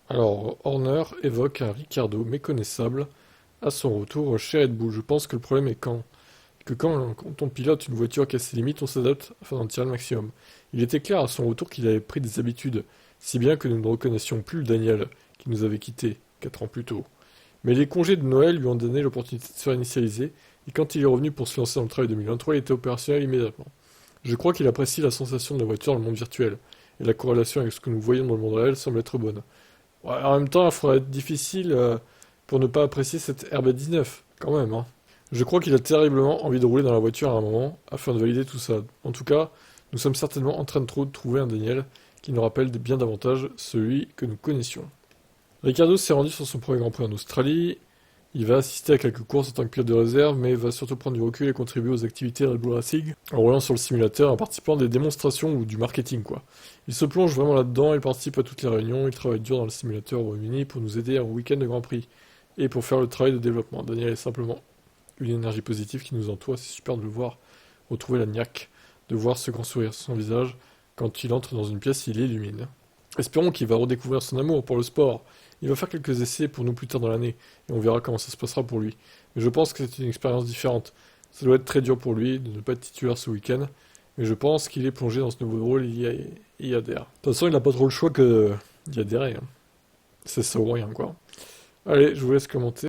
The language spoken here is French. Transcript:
Alors, Horner évoque un Ricciardo méconnaissable à son retour chez Red Bull. Je pense que le problème est quand on pilote une voiture qui a ses limites, on s'adapte afin d'en tirer le maximum. Il était clair à son retour qu'il avait pris des habitudes, si bien que nous ne reconnaissions plus le Daniel qui nous avait quittés 4 ans plus tôt. Mais les congés de Noël lui ont donné l'opportunité de se réinitialiser, et quand il est revenu pour se lancer dans le travail 2023, il était opérationnel immédiatement. Je crois qu'il apprécie la sensation de la voiture dans le monde virtuel, et la corrélation avec ce que nous voyons dans le monde réel semble être bonne. Ouais, en même temps, il faudrait être difficile pour ne pas apprécier cette RB19, quand même, hein. Je crois qu'il a terriblement envie de rouler dans la voiture à un moment, afin de valider tout ça. En tout cas, nous sommes certainement en train de trouver un Daniel qui nous rappelle bien davantage celui que nous connaissions. Ricciardo s'est rendu sur son premier Grand Prix en Australie. Il va assister à quelques courses en tant que pilote de réserve, mais va surtout prendre du recul et contribuer aux activités Red Bull Racing en roulant sur le simulateur, en participant à des démonstrations ou du marketing, quoi. Il se plonge vraiment là-dedans, il participe à toutes les réunions, il travaille dur dans le simulateur au Royaume-Uni pour nous aider en week-end de Grand Prix et pour faire le travail de développement. Daniel est simplement une énergie positive qui nous entoure, c'est super de le voir retrouver la niaque, de voir ce grand sourire sur son visage. Quand il entre dans une pièce, il illumine. Espérons qu'il va redécouvrir son amour pour le sport. Il va faire quelques essais pour nous plus tard dans l'année, et on verra comment ça se passera pour lui. Mais je pense que c'est une expérience différente. Ça doit être très dur pour lui de ne pas être titulaire ce week-end, mais je pense qu'il est plongé dans ce nouveau rôle et il y adhère. De toute façon, il n'a pas trop le choix que d'y adhérer, hein. C'est ça ou rien, quoi. Allez, je vous laisse commenter.